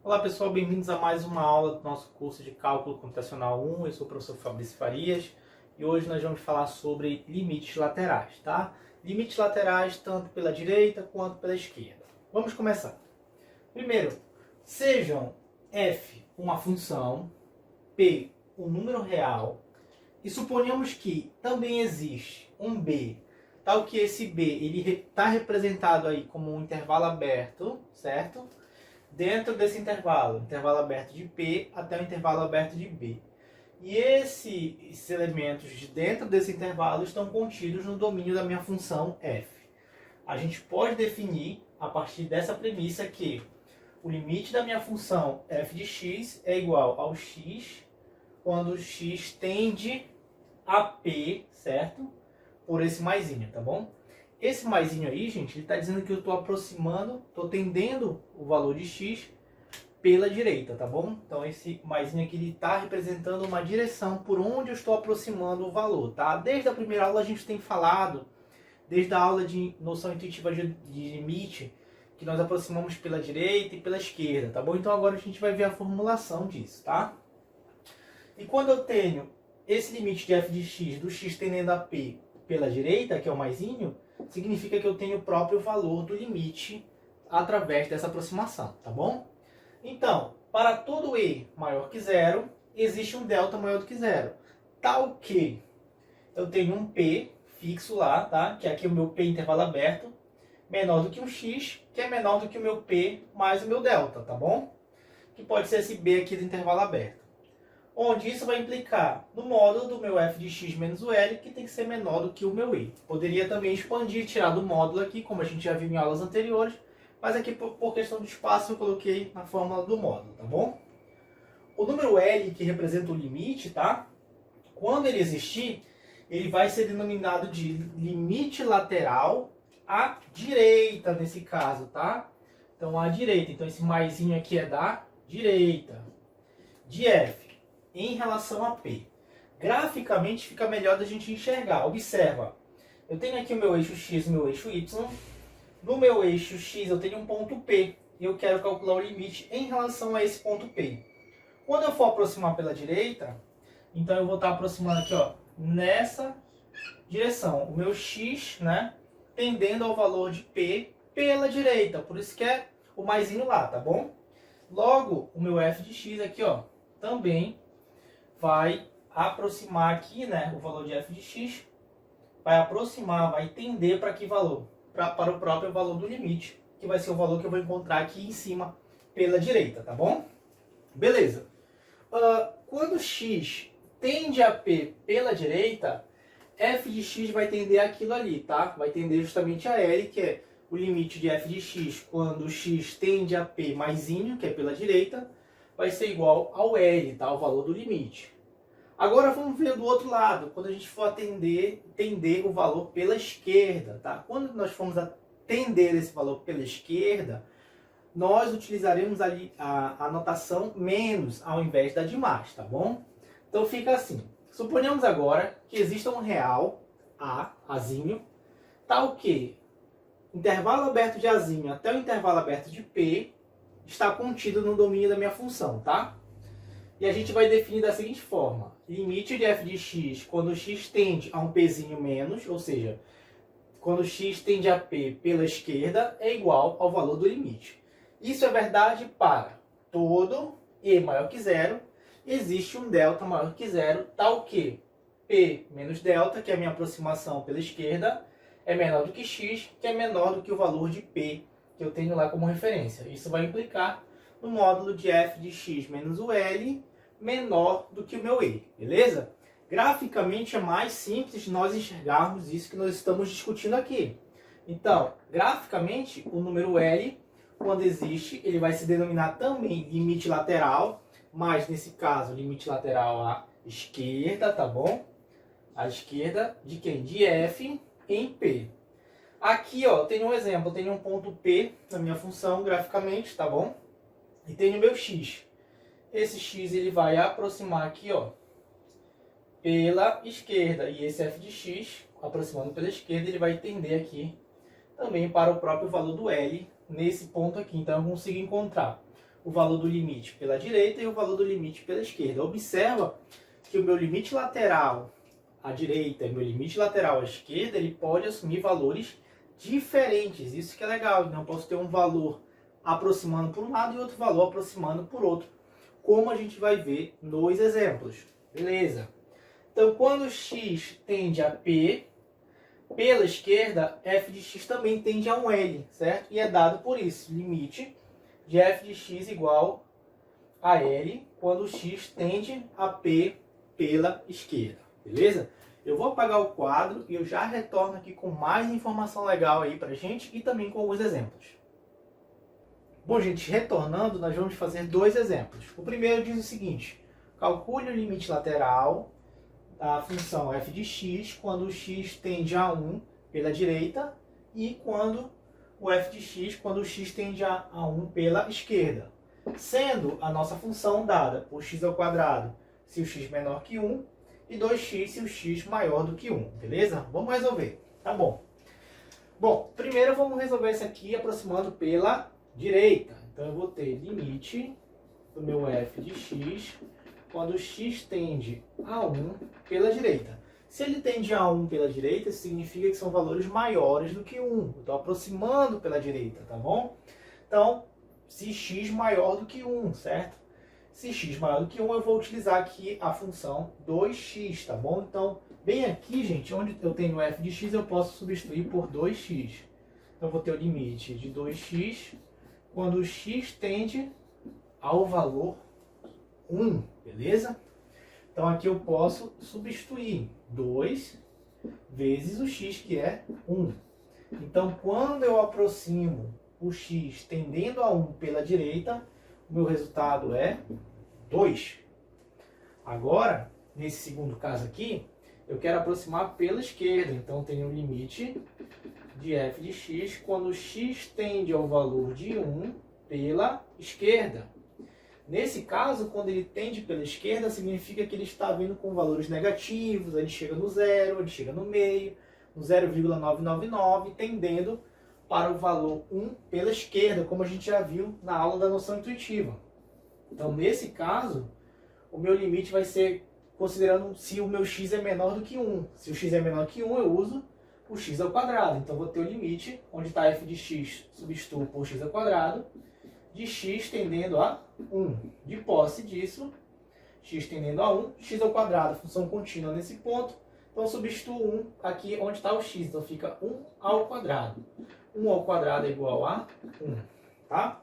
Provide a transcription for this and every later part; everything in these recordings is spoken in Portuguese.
Olá pessoal, bem-vindos a mais uma aula do nosso curso de Cálculo Computacional 1. Eu sou o professor Fabrício Farias e hoje nós vamos falar sobre limites laterais, tá? Limites laterais tanto pela direita quanto pela esquerda. Vamos começar. Primeiro, sejam f uma função, p um número real e suponhamos que também existe um b, tal que esse b ele está representado aí como um intervalo aberto, certo? Dentro desse intervalo aberto de P até o intervalo aberto de B. E esses elementos de dentro desse intervalo estão contidos no domínio da minha função f. A gente pode definir, a partir dessa premissa, que o limite da minha função f de x é igual ao x quando x tende a P, certo? Por esse maisinho, tá bom? Esse maisinho aí, gente, ele está dizendo que eu estou aproximando, estou tendendo o valor de x pela direita, tá bom? Então esse maisinho aqui ele está representando uma direção por onde eu estou aproximando o valor, tá? Desde a primeira aula a gente tem falado, desde a aula de noção intuitiva de limite, que nós aproximamos pela direita e pela esquerda, tá bom? Então agora a gente vai ver a formulação disso, tá? E quando eu tenho esse limite de f de x, do x tendendo a P pela direita, que é o maisinho, significa que eu tenho o próprio valor do limite através dessa aproximação, tá bom? Então, para todo e maior que zero, existe um delta maior do que zero, tal que eu tenho um p fixo lá, tá? Que é aqui o meu p intervalo aberto, menor do que um x, que é menor do que o meu p mais o meu delta, tá bom? Que pode ser esse b aqui do intervalo aberto. Onde isso vai implicar no módulo do meu f de x menos o L, que tem que ser menor do que o meu e. Poderia também expandir, tirar do módulo aqui, como a gente já viu em aulas anteriores, mas aqui por questão de espaço eu coloquei na fórmula do módulo, tá bom? O número L, que representa o limite, tá? Quando ele existir, ele vai ser denominado de limite lateral à direita, nesse caso, tá? Então, à direita. Então, esse maisinho aqui é da direita. De f em relação a P. Graficamente fica melhor da gente enxergar. Observa, eu tenho aqui o meu eixo x e o meu eixo y. No meu eixo x eu tenho um ponto P e eu quero calcular o limite em relação a esse ponto P. Quando eu for aproximar pela direita, então eu vou estar aproximando aqui, ó, nessa direção. O meu x, né, tendendo ao valor de P pela direita. Por isso que é o maisinho lá, tá bom? Logo, o meu f de x aqui, ó, também vai aproximar aqui, né, o valor de f de x, vai aproximar, vai tender para que valor? Para o próprio valor do limite, que vai ser o valor que eu vou encontrar aqui em cima pela direita, tá bom? Beleza. Quando x tende a P pela direita, f de x vai tender aquilo ali, tá? Vai tender justamente a L, que é o limite de f de x quando x tende a P maisinho, que é pela direita, vai ser igual ao L, tá? O valor do limite. Agora vamos ver do outro lado, quando a gente for tender o valor pela esquerda, tá? Quando nós formos atender esse valor pela esquerda, nós utilizaremos ali a notação menos ao invés da de mais, tá bom? Então fica assim. Suponhamos agora que exista um real, Azinho, tal que intervalo aberto de Azinho até o intervalo aberto de P está contido no domínio da minha função, tá? E a gente vai definir da seguinte forma. Limite de f de x quando x tende a um pzinho menos, ou seja, quando x tende a p pela esquerda, é igual ao valor do limite. Isso é verdade para todo e maior que zero. Existe um delta maior que zero, tal que p menos delta, que é a minha aproximação pela esquerda, é menor do que x, que é menor do que o valor de p, que eu tenho lá como referência. Isso vai implicar no módulo de f de x menos o L menor do que o meu e, beleza? Graficamente é mais simples nós enxergarmos isso que nós estamos discutindo aqui. Então, graficamente, o número L, quando existe, ele vai se denominar também limite lateral, mas nesse caso, limite lateral à esquerda, tá bom? À esquerda de quem? De f em P. Aqui, ó, tem um exemplo, eu tenho um ponto P na minha função, graficamente, tá bom? E tenho o meu x. Esse x ele vai aproximar aqui, ó, pela esquerda. E esse f de x, aproximando pela esquerda, ele vai tender aqui também para o próprio valor do L nesse ponto aqui. Então eu consigo encontrar o valor do limite pela direita e o valor do limite pela esquerda. Observa que o meu limite lateral à direita e o meu limite lateral à esquerda, ele pode assumir valores diferentes. Isso que é legal. Então eu posso ter um valor aproximando por um lado e outro valor aproximando por outro, como a gente vai ver nos exemplos. Beleza? Então quando x tende a P, pela esquerda, f de x também tende a um L, certo? E é dado por isso, limite de f de x igual a L quando x tende a P pela esquerda, beleza? Eu vou apagar o quadro e eu já retorno aqui com mais informação legal aí pra gente e também com alguns exemplos. Bom, gente, retornando, nós vamos fazer dois exemplos. O primeiro diz o seguinte: calcule o limite lateral da função f de x quando o x tende a 1 pela direita e quando o f de x quando o x tende a 1 pela esquerda, sendo a nossa função dada por x ao quadrado se o x menor que 1 e 2x se o x maior do que 1, beleza? Vamos resolver, tá bom. Bom, primeiro vamos resolver isso aqui aproximando pela direita. Então eu vou ter limite do meu f de x quando x tende a 1 pela direita. Se ele tende a 1 pela direita, isso significa que são valores maiores do que 1. Eu estou aproximando pela direita, tá bom? Então, se x maior do que 1, certo? Se x maior do que 1, eu vou utilizar aqui a função 2x, tá bom? Então, bem aqui, gente, onde eu tenho f de x, eu posso substituir por 2x. Então, eu vou ter o limite de 2x quando o x tende ao valor 1, beleza? Então, aqui eu posso substituir 2 vezes o x, que é 1. Então, quando eu aproximo o x tendendo a 1 pela direita, o meu resultado é 2. Agora, nesse segundo caso aqui, eu quero aproximar pela esquerda. Então, tenho o limite de f de x quando x tende ao valor de 1 pela esquerda. Nesse caso, quando ele tende pela esquerda, significa que ele está vindo com valores negativos, ele chega no zero, ele chega no meio, no 0,999, tendendo para o valor 1 pela esquerda, como a gente já viu na aula da noção intuitiva. Então, nesse caso, o meu limite vai ser considerando se o meu x é menor do que 1. Se o x é menor que 1, eu uso o x ao quadrado. Então, vou ter o limite, onde está f de x, substituo por x ao quadrado, de x tendendo a 1. De posse disso, x tendendo a 1, x ao quadrado, função contínua nesse ponto. Então, substituo 1 aqui onde está o x. Então, fica 1 ao quadrado. 1 ao quadrado é igual a 1. Tá?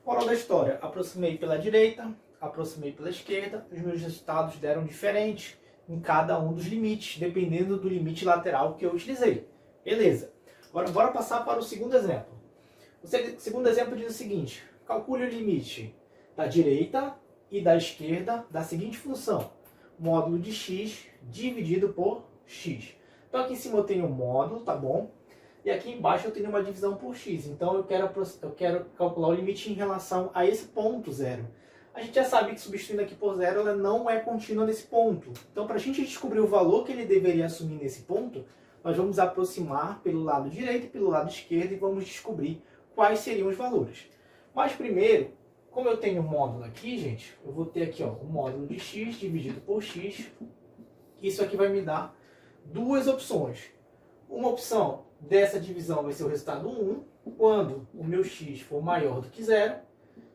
Moral da história. Aproximei pela direita, aproximei pela esquerda. Os meus resultados deram diferentes em cada um dos limites, dependendo do limite lateral que eu utilizei. Beleza. Agora, bora passar para o segundo exemplo. O segundo exemplo diz o seguinte: calcule o limite da direita e da esquerda da seguinte função: módulo de x dividido por x. Então aqui em cima eu tenho um módulo, tá bom? E aqui embaixo eu tenho uma divisão por x. Então eu quero calcular o limite em relação a esse ponto zero. A gente já sabe que substituindo aqui por zero, ela não é contínua nesse ponto. Então, para a gente descobrir o valor que ele deveria assumir nesse ponto, nós vamos aproximar pelo lado direito e pelo lado esquerdo e vamos descobrir quais seriam os valores. Mas primeiro, como eu tenho um módulo aqui, gente, eu vou ter aqui ó, o módulo de x dividido por x. Isso aqui vai me dar duas opções. Uma opção dessa divisão vai ser o resultado 1, quando o meu x for maior do que zero.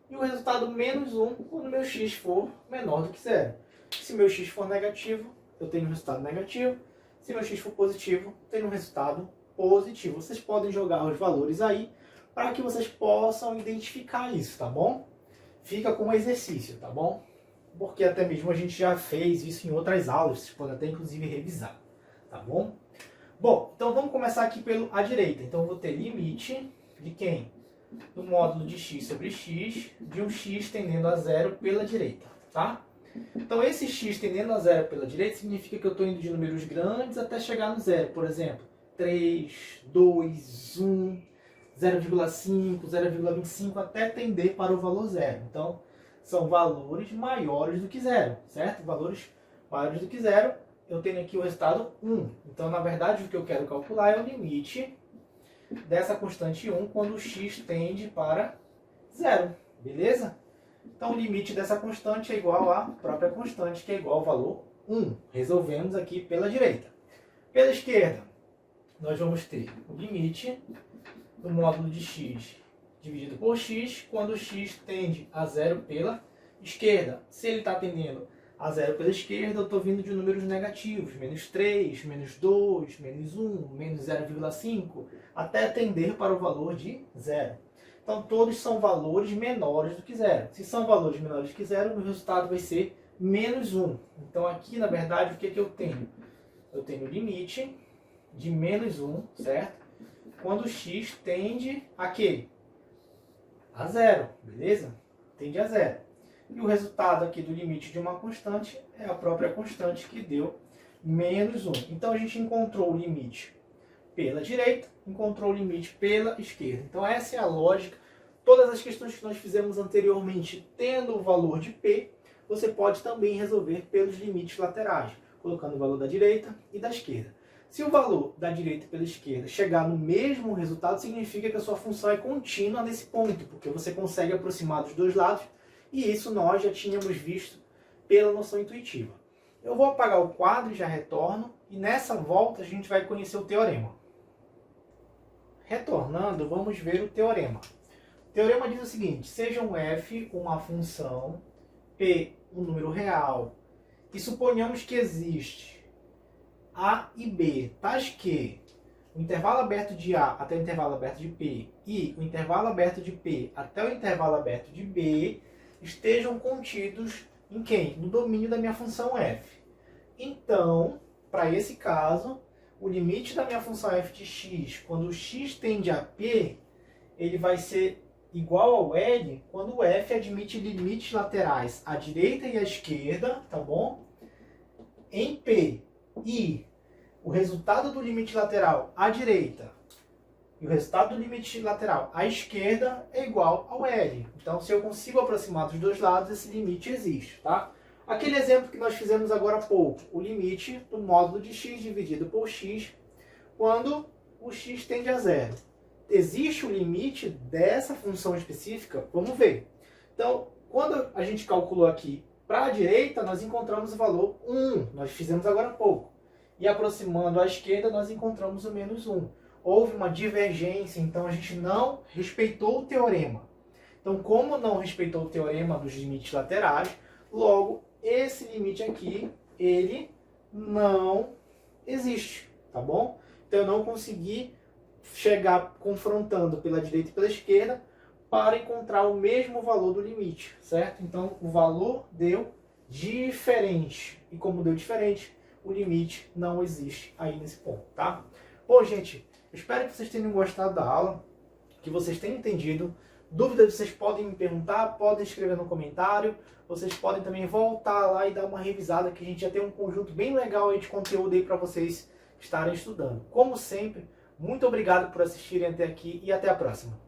E o resultado menos 1 quando o meu x for menor do que zero. Se o meu x for negativo, eu tenho um resultado negativo. Se o meu x for positivo, eu tenho um resultado positivo. Vocês podem jogar os valores aí para que vocês possam identificar isso, tá bom? Fica como exercício, tá bom? Porque até mesmo a gente já fez isso em outras aulas, vocês podem até inclusive revisar, tá bom? Bom, então vamos começar aqui pela direita. Então eu vou ter limite de quem? Do módulo de x sobre x, de um x tendendo a zero pela direita, tá? Então esse x tendendo a zero pela direita significa que eu estou indo de números grandes até chegar no zero. Por exemplo, 3, 2, 1, 0,5, 0,25 até tender para o valor zero. Então são valores maiores do que zero, certo? Valores maiores do que zero, eu tenho aqui o resultado 1. Então na verdade o que eu quero calcular é o limite dessa constante 1 quando o x tende para zero, beleza? Então o limite dessa constante é igual à própria constante, que é igual ao valor 1. Resolvemos aqui pela direita. Pela esquerda, nós vamos ter o limite do módulo de x dividido por x, quando o x tende a zero pela esquerda. Se ele está tendendo a zero pela esquerda, eu estou vindo de números negativos, menos 3, menos 2, menos 1, menos 0,5, até tender para o valor de zero. Então todos são valores menores do que zero. Se são valores menores do que zero, o meu resultado vai ser menos 1. Então aqui, na verdade, o que eu tenho? Eu tenho o limite de menos 1, certo? Quando o x tende a quê? A zero, beleza? Tende a zero. E o resultado aqui do limite de uma constante é a própria constante que deu menos 1. Então a gente encontrou o limite pela direita, encontrou o limite pela esquerda. Então essa é a lógica. Todas as questões que nós fizemos anteriormente tendo o valor de P, você pode também resolver pelos limites laterais, colocando o valor da direita e da esquerda. Se o valor da direita e pela esquerda chegar no mesmo resultado, significa que a sua função é contínua nesse ponto, porque você consegue aproximar dos dois lados, e isso nós já tínhamos visto pela noção intuitiva. Eu vou apagar o quadro e já retorno, e nessa volta a gente vai conhecer o teorema. Retornando, vamos ver o teorema. O teorema diz o seguinte: seja um f uma função, p um número real, e suponhamos que existe a e b, tais que o intervalo aberto de A até o intervalo aberto de P e o intervalo aberto de P até o intervalo aberto de B estejam contidos em quem? No domínio da minha função f. Então, para esse caso, o limite da minha função f de x, quando o x tende a P, ele vai ser igual ao L quando o f admite limites laterais à direita e à esquerda, tá bom? Em P. E o resultado do limite lateral à direita e o resultado do limite lateral à esquerda é igual ao L. Então, se eu consigo aproximar dos dois lados, esse limite existe, tá? Aquele exemplo que nós fizemos agora há pouco, o limite do módulo de x dividido por x, quando o x tende a zero. Existe o limite dessa função específica? Vamos ver. Então, quando a gente calculou aqui para a direita, nós encontramos o valor 1, nós fizemos agora há pouco. E aproximando à esquerda, nós encontramos o menos 1. Houve uma divergência, então a gente não respeitou o teorema. Então, como não respeitou o teorema dos limites laterais, logo, esse limite aqui, ele não existe, tá bom? Então, eu não consegui chegar confrontando pela direita e pela esquerda para encontrar o mesmo valor do limite, certo? Então, o valor deu diferente. E como deu diferente, o limite não existe aí nesse ponto, tá? Bom, gente, eu espero que vocês tenham gostado da aula, que vocês tenham entendido. Dúvidas vocês podem me perguntar, podem escrever no comentário. Vocês podem também voltar lá e dar uma revisada, que a gente já tem um conjunto bem legal aí de conteúdo aí para vocês estarem estudando. Como sempre, muito obrigado por assistirem até aqui e até a próxima.